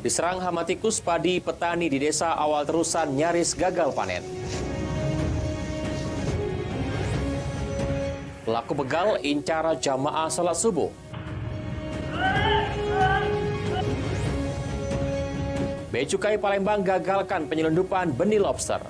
Diserang hama tikus, padi petani di desa Awal Terusan nyaris gagal panen. Pelaku begal incar jamaah salat subuh. Bea Cukai Palembang gagalkan penyelundupan benih lobster.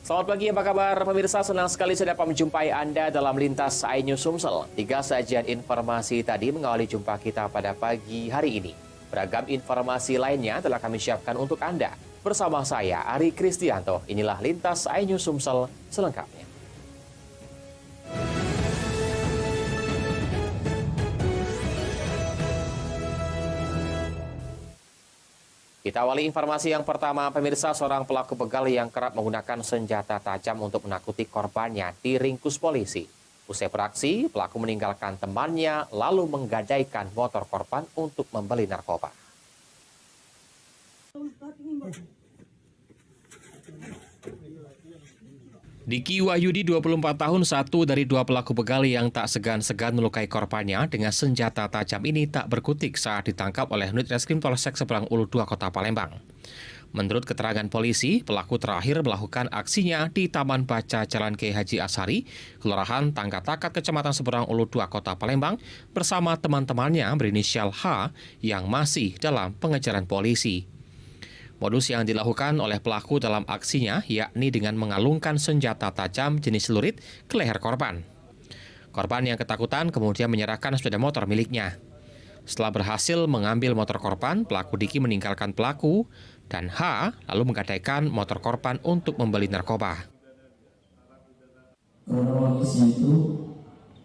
Selamat pagi, apa kabar pemirsa? Senang sekali saya dapat menjumpai Anda dalam Lintas iNews Sumsel. 3 sajian informasi tadi mengawali jumpa kita pada pagi hari ini. Beragam informasi lainnya telah kami siapkan untuk Anda. Bersama saya, Ari Kristianto. Inilah Lintas iNews Sumsel selengkapnya. Kita awali informasi yang pertama, pemirsa. Seorang pelaku begal yang kerap menggunakan senjata tajam untuk menakuti korbannya diringkus polisi. Usai beraksi, pelaku meninggalkan temannya lalu menggadaikan motor korban untuk membeli narkoba. Diki Wahyudi, 24 tahun, satu dari dua pelaku begal yang tak segan-segan melukai korbannya dengan senjata tajam ini tak berkutik saat ditangkap oleh unit reskrim Polsek Seberang Ulu 2 Kota Palembang. Menurut keterangan polisi, pelaku terakhir melakukan aksinya di Taman Baca Jalan Kiai Haji Asari, Kelurahan Tangga Takat, Kecamatan Seberang Ulu 2 Kota Palembang, bersama teman-temannya berinisial H yang masih dalam pengejaran polisi. Modus yang dilakukan oleh pelaku dalam aksinya yakni dengan mengalungkan senjata tajam jenis celurit ke leher korban. Korban yang ketakutan kemudian menyerahkan sepeda motor miliknya. Setelah berhasil mengambil motor korban, pelaku Diki meninggalkan pelaku dan H lalu menggadaikan motor korban untuk membeli narkoba. Kronologisnya itu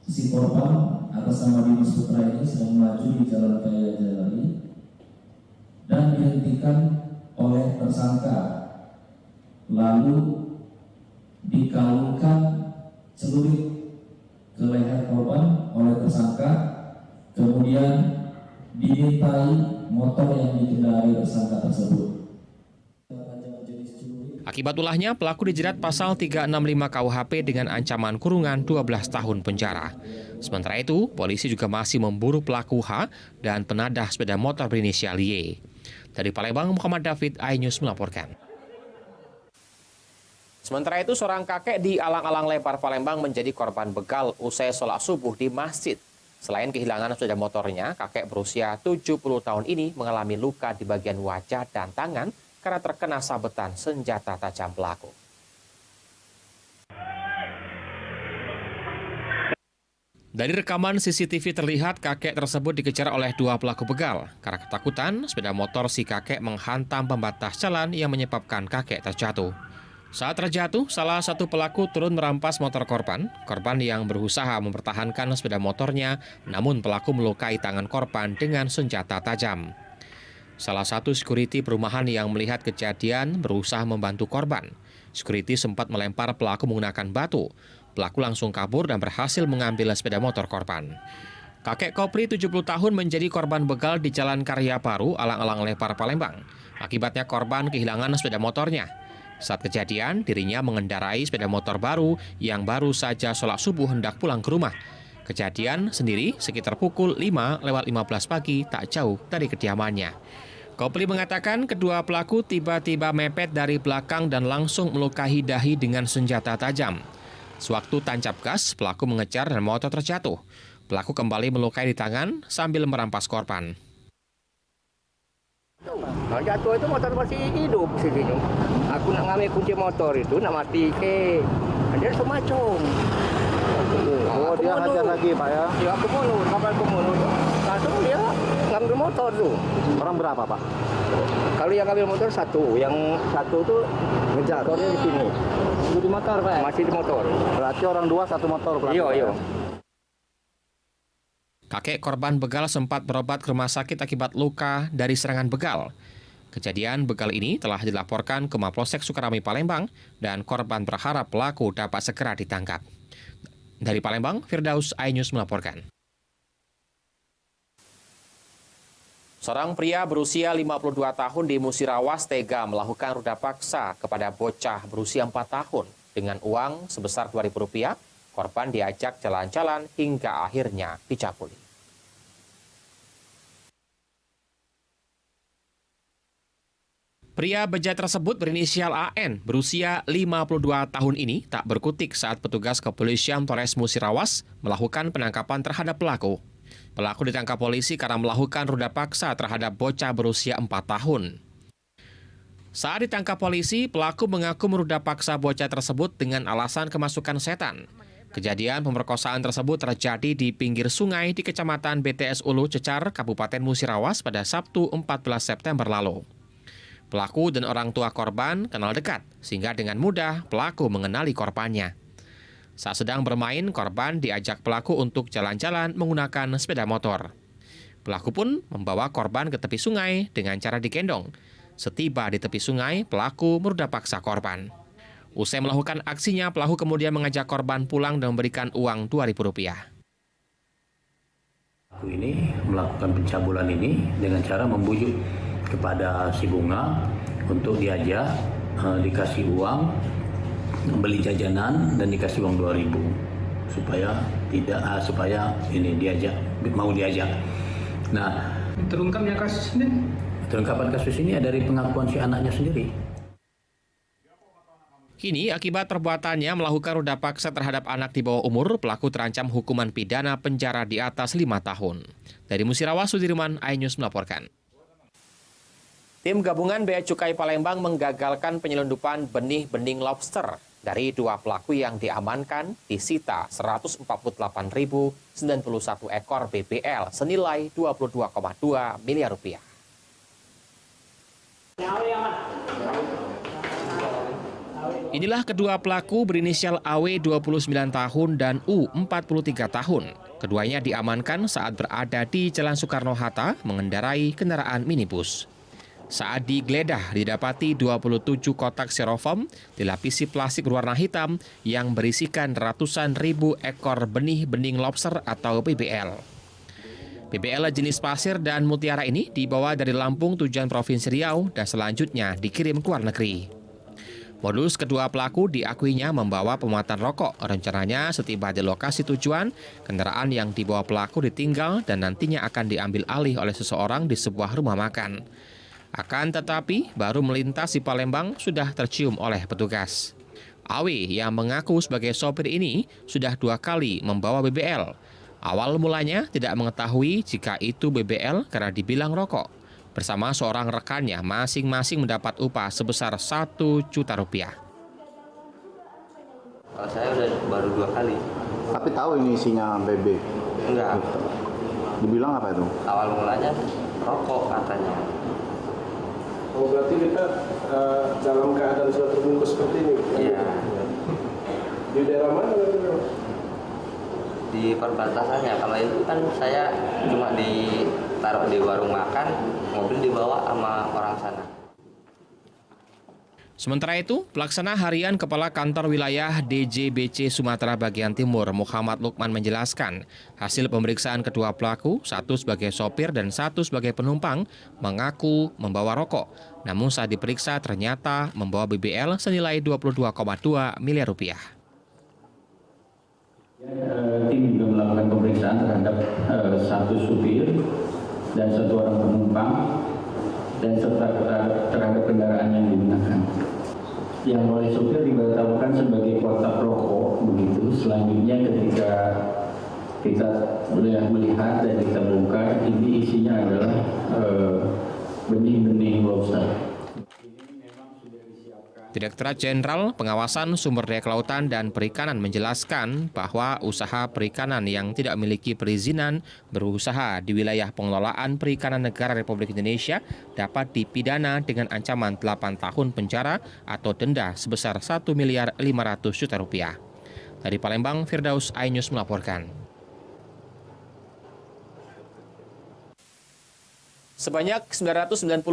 si korban atas nama Dimas Putra ini sedang melaju di jalan Kaya Jalani dan dihentikan oleh tersangka, lalu dikalungkan celurit ke leher korban oleh tersangka, kemudian dimintai motor yang dikendarai tersangka tersebut. Akibat ulahnya, pelaku dijerat pasal 365 KUHP dengan ancaman kurungan 12 tahun penjara. Sementara itu, polisi juga masih memburu pelaku H dan penadah sepeda motor berinisial Y. Dari Palembang, Muhammad David, iNews melaporkan. Sementara itu, seorang kakek di Alang-Alang Lebar, Palembang menjadi korban begal usai sholat subuh di masjid. Selain kehilangan sepeda motornya, kakek berusia 70 tahun ini mengalami luka di bagian wajah dan tangan karena terkena sabetan senjata tajam pelaku. Dari rekaman CCTV terlihat kakek tersebut dikejar oleh dua pelaku begal. Karena ketakutan, sepeda motor si kakek menghantam pembatas jalan yang menyebabkan kakek terjatuh. Saat terjatuh, salah satu pelaku turun merampas motor korban. Korban yang berusaha mempertahankan sepeda motornya, namun pelaku melukai tangan korban dengan senjata tajam. Salah satu security perumahan yang melihat kejadian berusaha membantu korban. Security sempat melempar pelaku menggunakan batu. Pelaku langsung kabur dan berhasil mengambil sepeda motor korban. Kakek Kopri 70 tahun menjadi korban begal di Jalan Karya Baru, Alang-Alang Lebar, Palembang. Akibatnya korban kehilangan sepeda motornya. Saat kejadian, dirinya mengendarai sepeda motor baru yang baru saja sholat subuh hendak pulang ke rumah. Kejadian sendiri sekitar pukul 5:15 pagi tak jauh dari kediamannya. Kopri mengatakan kedua pelaku tiba-tiba mepet dari belakang dan langsung melukai dahi dengan senjata tajam. Sewaktu tancap gas, pelaku mengejar dan motor terjatuh. Pelaku kembali melukai di tangan sambil merampas korban. Nah, jatuh itu motor masih hidup sini. Aku nak ngambil kunci motor itu, nak mati ke. Dia semacam. Oh, dia hajar lagi, Pak ya? Ya, aku mundur, kapal aku mundur. Langsung dia ngambil motor tuh. Orang berapa, Pak? Kalau yang ngambil motor satu, yang satu tuh ngejar. Motornya di sini. Itu di motor, Pak? Masih di motor. Berarti orang dua, satu motor. Iya. Kakek korban begal sempat berobat ke rumah sakit akibat luka dari serangan begal. Kejadian begal ini telah dilaporkan ke Mapolsek Sukarami Palembang dan korban berharap pelaku dapat segera ditangkap. Dari Palembang, Firdaus iNews melaporkan. Seorang pria berusia 52 tahun di Musirawas tega melakukan ruda paksa kepada bocah berusia 4 tahun. Dengan uang sebesar Rp2.000, korban diajak jalan-jalan hingga akhirnya dicabuli. Pria bejat tersebut berinisial AN, berusia 52 tahun ini tak berkutik saat petugas kepolisian Polres Musirawas melakukan penangkapan terhadap pelaku. Pelaku ditangkap polisi karena melakukan ruda paksa terhadap bocah berusia 4 tahun. Saat ditangkap polisi, pelaku mengaku meruda paksa bocah tersebut dengan alasan kemasukan setan. Kejadian pemerkosaan tersebut terjadi di pinggir sungai di Kecamatan BTS Ulu Cecar, Kabupaten Musirawas pada Sabtu 14 September lalu. Pelaku dan orang tua korban kenal dekat, sehingga dengan mudah pelaku mengenali korbannya. Saat sedang bermain, korban diajak pelaku untuk jalan-jalan menggunakan sepeda motor. Pelaku pun membawa korban ke tepi sungai dengan cara digendong. Setiba di tepi sungai, pelaku meruda paksa korban. Usai melakukan aksinya, pelaku kemudian mengajak korban pulang dan memberikan uang Rp2.000. Pelaku ini melakukan pencabulan ini dengan cara membujuk kepada si Bunga untuk diajak dikasih uang, beli jajanan dan dikasih uang 2.000 supaya ini mau diajak. Nah, Terungkapnya kasus ini? terungkapan kasus ini dari pengakuan si anaknya sendiri. Kini, akibat perbuatannya melakukan ruda paksa terhadap anak di bawah umur, pelaku terancam hukuman pidana penjara di atas 5 tahun. Dari Musirawas, Sudirman, iNews melaporkan. Tim gabungan Bea Cukai Palembang menggagalkan penyelundupan benih-bening lobster. Dari 2 pelaku yang diamankan, disita 148.091 ekor BBL senilai Rp22,2 miliar. Inilah kedua pelaku berinisial AW 29 tahun dan U 43 tahun. Keduanya diamankan saat berada di Jalan Soekarno-Hatta mengendarai kendaraan minibus. Saat digeledah, didapati 27 kotak styrofoam dilapisi plastik berwarna hitam yang berisikan ratusan ribu ekor benih-bening lobster atau BBL. BBL jenis pasir dan mutiara ini dibawa dari Lampung tujuan Provinsi Riau dan selanjutnya dikirim ke luar negeri. Modus kedua pelaku diakuinya membawa pemuatan rokok. Rencananya setiba di lokasi tujuan, kendaraan yang dibawa pelaku ditinggal dan nantinya akan diambil alih oleh seseorang di sebuah rumah makan. Akan tetapi, baru melintas di Palembang sudah tercium oleh petugas. Awi yang mengaku sebagai sopir ini sudah 2 kali membawa BBL. Awal mulanya tidak mengetahui jika itu BBL karena dibilang rokok. Bersama seorang rekannya, masing-masing mendapat upah sebesar Rp1 juta. Kalau saya udah baru 2 kali. Tapi tahu ini isinya BB? Enggak. Dibilang apa itu? Awal mulanya rokok katanya. Oh, berarti kita dalam keadaan sudah terbungkus seperti ini? Iya. Di daerah mana? Di perbatasannya. Kalau itu kan saya cuma ditaruh di warung makan, mobil dibawa sama orang sana. Sementara itu, pelaksana harian Kepala Kantor Wilayah DJBC Sumatera Bagian Timur, Muhammad Lukman menjelaskan, hasil pemeriksaan kedua pelaku, satu sebagai sopir dan satu sebagai penumpang, mengaku membawa rokok. Namun saat diperiksa ternyata membawa BBL senilai Rp22,2 miliar. Tim juga melakukan pemeriksaan terhadap satu supir dan 1 orang penumpang dan serta terhadap kendaraan yang digunakan. Yang oleh supir dibatalkan sebagai kotak rokok begitu. Selanjutnya ketika kita melihat dan kita bongkar, ini isinya adalah benih-benih lobster. Direktorat Jenderal Pengawasan Sumber Daya Kelautan dan Perikanan menjelaskan bahwa usaha perikanan yang tidak memiliki perizinan berusaha di wilayah pengelolaan perikanan negara Republik Indonesia dapat dipidana dengan ancaman 8 tahun penjara atau denda sebesar Rp1.500.000.000. Dari Palembang, Firdaus iNews melaporkan. Sebanyak 990,38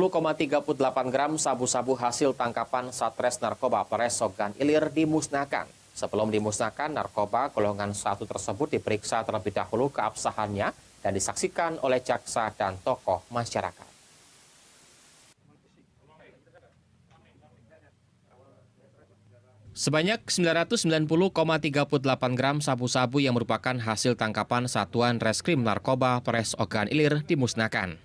gram sabu-sabu hasil tangkapan Satres Narkoba Polres Ogan Ilir dimusnahkan. Sebelum dimusnahkan, narkoba golongan 1 tersebut diperiksa terlebih dahulu keabsahannya dan disaksikan oleh jaksa dan tokoh masyarakat. Sebanyak 990,38 gram sabu-sabu yang merupakan hasil tangkapan Satuan Reskrim Narkoba Polres Ogan Ilir dimusnahkan.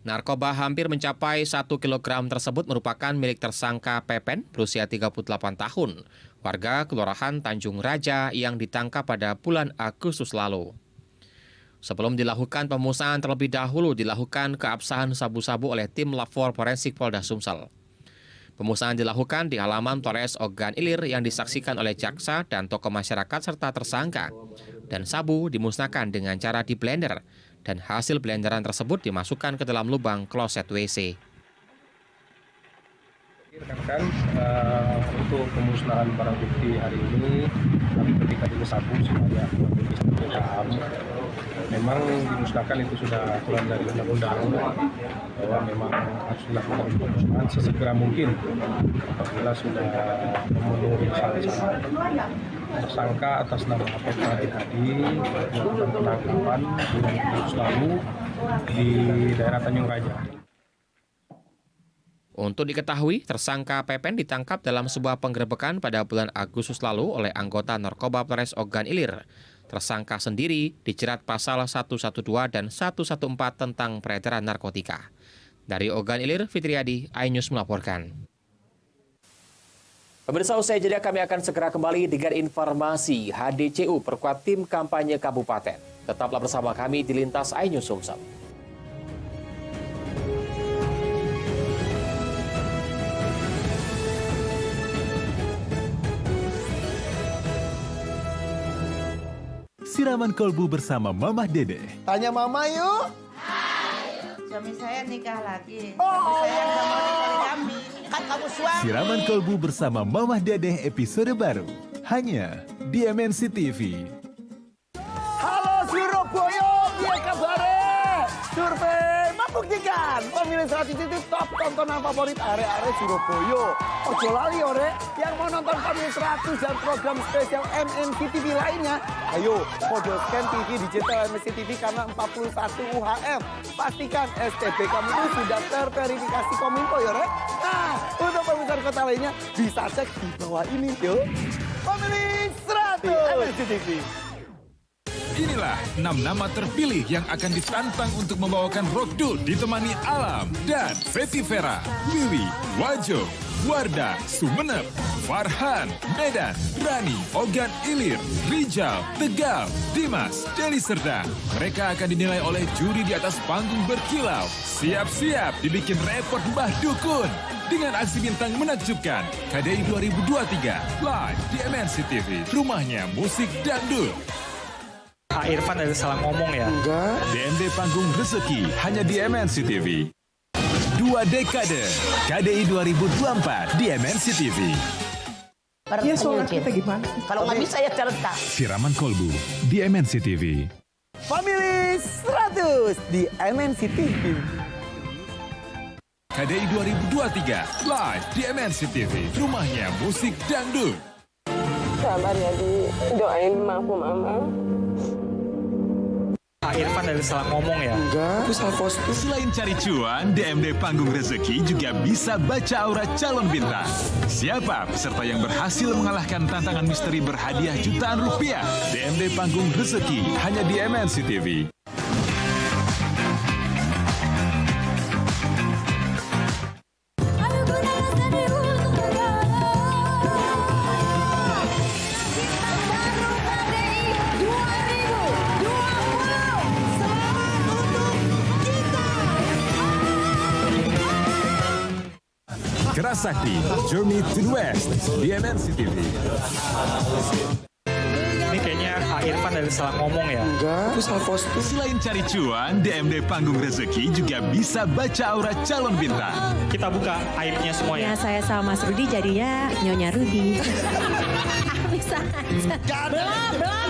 Narkoba hampir mencapai 1 kilogram tersebut merupakan milik tersangka Pepen berusia 38 tahun, warga Kelurahan Tanjung Raja yang ditangkap pada bulan Agustus lalu. Sebelum dilakukan pemusnahan terlebih dahulu dilakukan keabsahan sabu-sabu oleh tim Lapor Forensik Polda Sumsel. Pemusnahan dilakukan di halaman Polres Ogan Ilir yang disaksikan oleh jaksa dan tokoh masyarakat serta tersangka. Dan sabu dimusnahkan dengan cara di blender dan hasil blenderan tersebut dimasukkan ke dalam lubang kloset WC. Rekan-rekan, untuk pemusnahan barang bukti hari ini kami berikan dulu sabu supaya bisa paham. Memang dimusnahkan itu sudah aturan dari undang-undang bahwa memang harus dilakukan pemusnahan sesegera mungkin apabila sudah memenuhi syarat-syarat. Tersangka atas nama Petra Hadi melakukan penangkapan bulan Agustus lalu di daerah Tanjung Raja. Untuk diketahui, tersangka Pepen ditangkap dalam sebuah penggerebekan pada bulan Agustus lalu oleh anggota Narkoba Polres Ogan Ilir. Tersangka sendiri dijerat pasal 112 dan 114 tentang peredaran narkotika. Dari Ogan Ilir, Fitriadi, iNews melaporkan. Pemirsa, usai jeda kami akan segera kembali dengan informasi HDCU perkuat tim kampanye kabupaten. Tetaplah bersama kami di Lintas iNews Sumsel. Siraman kolbu bersama Mamah Dede. Tanya Mama yuk. Suami saya nikah lagi. Tapi saya nggak mau dipoligami. Kan kamu suami. Siraman kolbu bersama Mamah Dede episode baru. Hanya di MNC TV. Halo Surabaya, biar kabarnya. Survei membuktikan pemilih 100 itu top tontonan favorit area-area Surabaya. Ojo lali ore, yang mau nonton pemilih 100 dan program spesial MNC TV lainnya. Ayo, podo scan TV digital MNC TV karena 41 UHM. Pastikan STB kamu itu sudah terverifikasi Kominfo ya, Rek. Nah, untuk pemirsa kota lainnya bisa cek di bawah ini, yuk. Pemilih 100 MNC TV. Inilah 6 nama terpilih yang akan ditantang untuk membawakan Rock Dul ditemani Alam dan Fetty Vera, Liwi, Wajo, Wardah, Sumeneb, Farhan, Medan, Rani, Ogan Ilir, Rijal, Tegal, Dimas, Deli Serdang. Mereka akan dinilai oleh juri di atas panggung berkilau. Siap-siap dibikin repot Mbah Dukun. Dengan aksi bintang menakjubkan, KDI 2023, live di MNC TV, rumahnya musik dangdut. Pak Irfan ada salah ngomong ya? Enggak. DMD Panggung Rezeki hanya di MNC TV. 2 dekade KDI 2024 di MNC TV. Ya soal kita gimana? Kalau nggak bisa ya cerita. Siraman kolbu di MNC TV. Pemilih 100 di MNC TV. KDI 2023 live di MNC TV, rumahnya musik dangdut. Sabar ya, doain maafum Mama. Pak Irfan ada salah ngomong ya? Enggak, itu salah posting. Selain cari cuan, DMD Panggung Rezeki juga bisa baca aura calon bintang. Siapa peserta yang berhasil mengalahkan tantangan misteri berhadiah jutaan rupiah? DMD Panggung Rezeki hanya di MNC TV. Kerasakti, Journey to the West di MNC TV. Ini kayaknya Pak Irfan ada salah ngomong ya? Enggak, itu salah posting. Selain cari cuan, DMD Panggung Rezeki juga bisa baca aura calon bintang. Kita buka aibnya semuanya. Ya, saya sama Mas Rudi jadinya Nyonya Rudi. Bisa aja. Belum.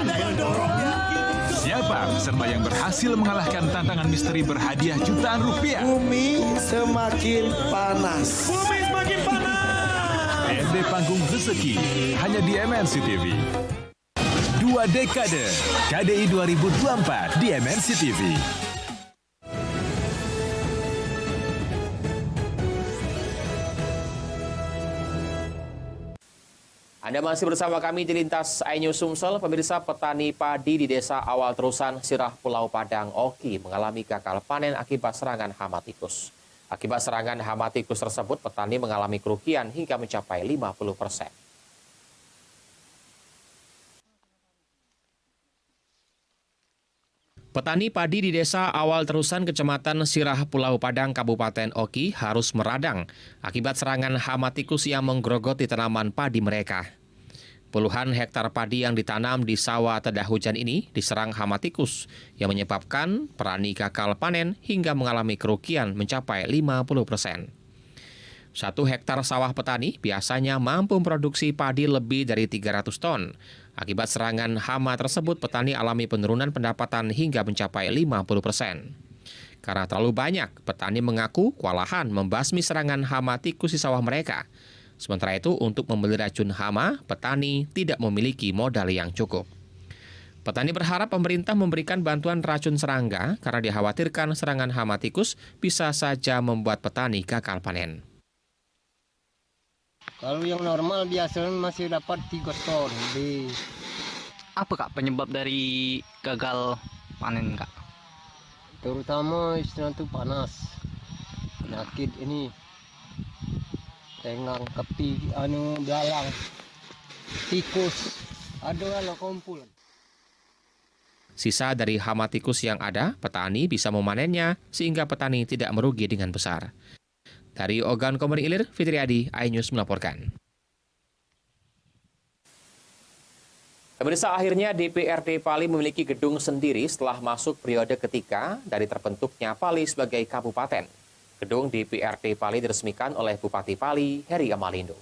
Siapa peserta yang berhasil mengalahkan tantangan misteri berhadiah jutaan rupiah? Bumi semakin panas. Bumi semakin panas. DMD Panggung Rezeki, hanya di MNC TV. 2 dekade, KDI 2024 di MNC TV. Anda masih bersama kami di Lintas iNews Sumsel. Pemirsa, petani padi di Desa Awal Terusan, Sirah, Pulau Padang, Oki mengalami gagal panen akibat serangan hama tikus. Akibat serangan hama tikus tersebut, petani mengalami kerugian hingga mencapai 50%. Petani padi di Desa Awal Terusan, Kecamatan Sirah, Pulau Padang, Kabupaten Oki harus meradang akibat serangan hama tikus yang menggerogoti tanaman padi mereka. Puluhan hektar padi yang ditanam di sawah tedah hujan ini diserang hama tikus yang menyebabkan petani gagal panen hingga mengalami kerugian mencapai 50%. 1 hektar sawah petani biasanya mampu memproduksi padi lebih dari 300 ton. Akibat serangan hama tersebut, petani alami penurunan pendapatan hingga mencapai 50%. Karena terlalu banyak, petani mengaku kewalahan membasmi serangan hama tikus di sawah mereka. Sementara itu, untuk membeli racun hama, petani tidak memiliki modal yang cukup. Petani berharap pemerintah memberikan bantuan racun serangga karena dikhawatirkan serangan hama tikus bisa saja membuat petani gagal panen. Kalau yang normal biasanya masih dapat 3 ton. Apa Kak penyebab dari gagal panen Kak? Terutama istilah itu panas. Penyakit ini. Tengang, kepi, dalang, tikus. Ada anak kumpul. Sisa dari hama tikus yang ada, petani bisa memanennya sehingga petani tidak merugi dengan besar. Dari Ogan Komering Ilir, Fitriadi, iNews melaporkan. Pemirsa, akhirnya DPRD Pali memiliki gedung sendiri setelah masuk periode ketiga dari terbentuknya Pali sebagai kabupaten. Gedung DPRD Pali diresmikan oleh Bupati Pali, Heri Amalindo.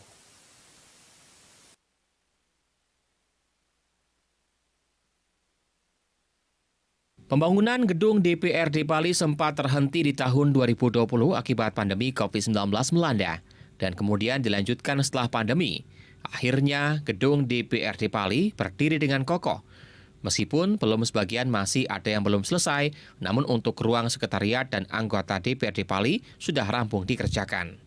Pembangunan gedung DPRD Pali sempat terhenti di tahun 2020 akibat pandemi COVID-19 melanda dan kemudian dilanjutkan setelah pandemi. Akhirnya, gedung DPRD Pali berdiri dengan kokoh. Meskipun belum sebagian masih ada yang belum selesai, namun untuk ruang sekretariat dan anggota DPRD Pali sudah rampung dikerjakan.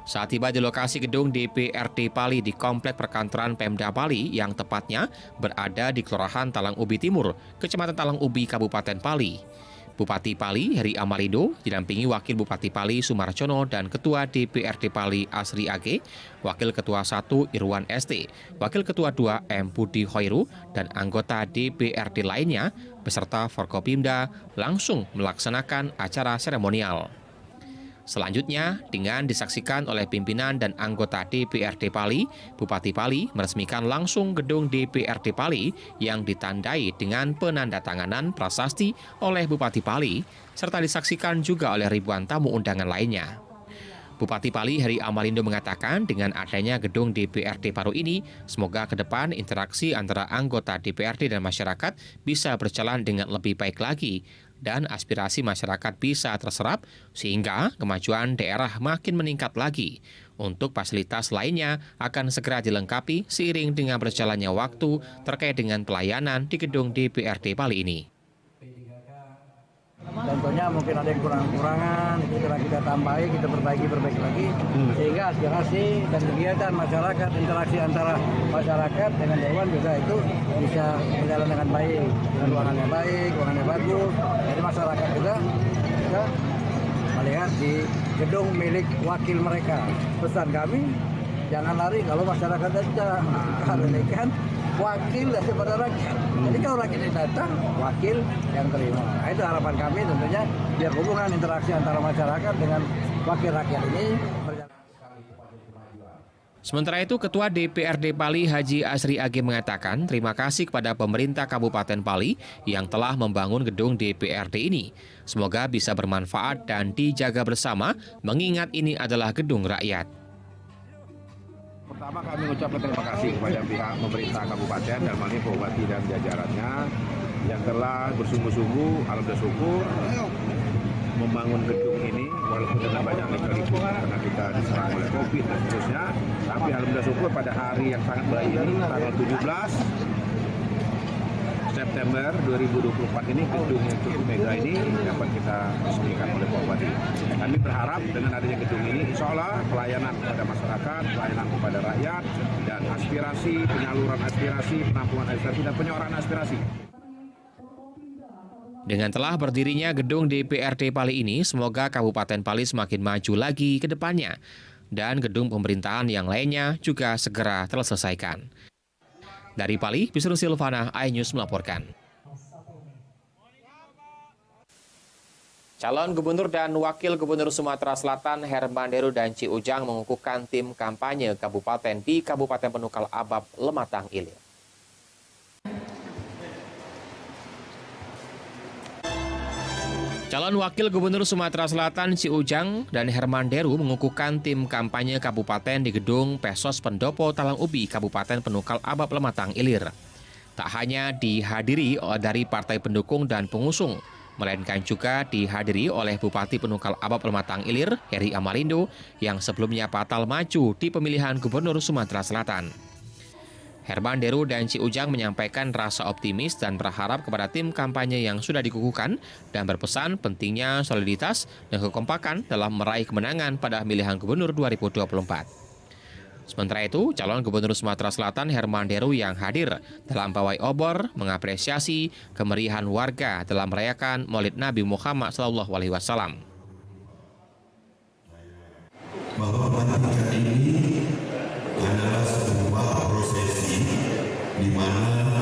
Saat tiba di lokasi gedung DPRD Pali di Komplek Perkantoran Pemda Pali yang tepatnya berada di Kelurahan Talang Ubi Timur, Kecamatan Talang Ubi, Kabupaten Pali. Bupati Pali, Heri Amalindo, didampingi Wakil Bupati Pali, Sumarjono, dan Ketua DPRD Pali, Asri AG, Wakil Ketua 1, Irwan ST, Wakil Ketua 2, M. Budi Hoiru, dan anggota DPRD lainnya, beserta Forkopimda, langsung melaksanakan acara seremonial. Selanjutnya, dengan disaksikan oleh pimpinan dan anggota DPRD Pali, Bupati Pali meresmikan langsung gedung DPRD Pali yang ditandai dengan penandatanganan prasasti oleh Bupati Pali, serta disaksikan juga oleh ribuan tamu undangan lainnya. Bupati Pali, Heri Amalindo, mengatakan dengan adanya gedung DPRD baru ini, semoga ke depan interaksi antara anggota DPRD dan masyarakat bisa berjalan dengan lebih baik lagi, dan aspirasi masyarakat bisa terserap sehingga kemajuan daerah makin meningkat lagi. Untuk fasilitas lainnya akan segera dilengkapi seiring dengan berjalannya waktu terkait dengan pelayanan di gedung DPRD Pali ini. Contohnya mungkin ada yang kurang-kurangan, kita tambahi, kita perbaiki lagi, sehingga aspirasi dan kegiatan masyarakat, interaksi antara masyarakat dengan dewan juga itu bisa berjalan dengan baik, dengan ruangannya baik, ruangannya bagus. Jadi masyarakat juga melihat di gedung milik wakil mereka. Pesan kami, jangan lari kalau masyarakat datang, karena ini kan wakil daripada rakyat. Jadi kalau rakyat datang, wakil yang terima. Nah, itu harapan kami tentunya biar hubungan interaksi antara masyarakat dengan wakil rakyat ini berjalan. Sementara itu, Ketua DPRD Pali Haji Asri AG mengatakan terima kasih kepada pemerintah Kabupaten Pali yang telah membangun gedung DPRD ini. Semoga bisa bermanfaat dan dijaga bersama mengingat ini adalah gedung rakyat. Pertama kami mengucapkan terima kasih kepada pihak pemerintah kabupaten dan Mani Bupati dan jajarannya yang telah bersungguh-sungguh, alhamdulillah syukur membangun gedung ini walaupun dengan banyak lika-liku karena kita diserang oleh COVID dan seterusnya. Tapi alhamdulillah syukur pada hari yang sangat baik ini tanggal 17 September 2024 ini gedung yang cukup mega ini dapat kita resmikan oleh Pak Bupati. Kami berharap dengan adanya gedung ini insya Allah pelayanan kepada masyarakat, pelayanan kepada rakyat, dan aspirasi, penyaluran aspirasi, penampungan aspirasi, dan penyorakan aspirasi. Dengan telah berdirinya gedung DPRD Pali ini, semoga Kabupaten Pali semakin maju lagi ke depannya. Dan gedung pemerintahan yang lainnya juga segera terselesaikan. Dari Pali, Bisru Silvana, iNews melaporkan. Calon Gubernur dan Wakil Gubernur Sumatera Selatan Herman Deru dan Ci Ujang mengukuhkan tim kampanye kabupaten di Kabupaten Penukal Abab, Lematang Ilir. Calon Wakil Gubernur Sumatera Selatan Ci Ujang dan Herman Deru mengukuhkan tim kampanye kabupaten di gedung Pesos Pendopo Talang Ubi, Kabupaten Penukal Abab, Lematang Ilir. Tak hanya dihadiri dari partai pendukung dan pengusung, melainkan juga dihadiri oleh Bupati Penukal Abab Lematang Ilir, Heri Amarindo, yang sebelumnya batal maju di pemilihan Gubernur Sumatera Selatan. Herman Deru dan Ci Ujang menyampaikan rasa optimis dan berharap kepada tim kampanye yang sudah dikukuhkan dan berpesan pentingnya soliditas dan kekompakan dalam meraih kemenangan pada pemilihan Gubernur 2024. Sementara itu, calon Gubernur Sumatera Selatan Herman Deru yang hadir dalam pawai obor mengapresiasi kemeriahan warga dalam merayakan Maulid Nabi Muhammad SAW. Bahwa pelantikan ini adalah sebuah prosesi di mana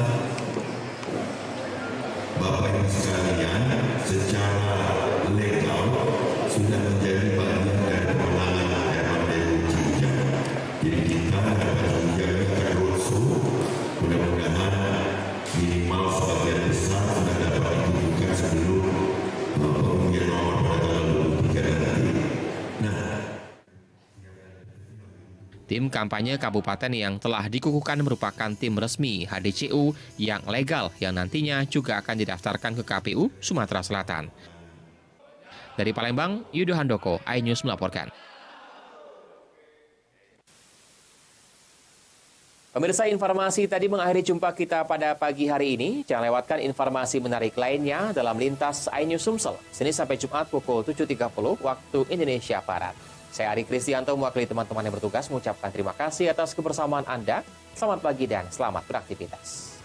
Bapak Ibu sekalian secara legal sudah menjadi bagian dari kemenangan Herman Deru Ci Ujang. Jadi kita dapat menjaga terus, mudah-mudahan minimal sebagian besar sudah dapat dikukuhkan sebelum pengundian nomor pada tanggal 23 nanti. Tim kampanye kabupaten yang telah dikukuhkan merupakan tim resmi HDCU yang legal yang nantinya juga akan didaftarkan ke KPU Sumatera Selatan. Dari Palembang, Yudo Handoko, iNews melaporkan. Pemirsa, informasi tadi mengakhiri jumpa kita pada pagi hari ini. Jangan lewatkan informasi menarik lainnya dalam Lintas iNews Sumsel, Senin sampai Jumat pukul 7.30 waktu Indonesia Barat. Saya Ari Kristianto mewakili teman-teman yang bertugas mengucapkan terima kasih atas kebersamaan Anda. Selamat pagi dan selamat beraktivitas.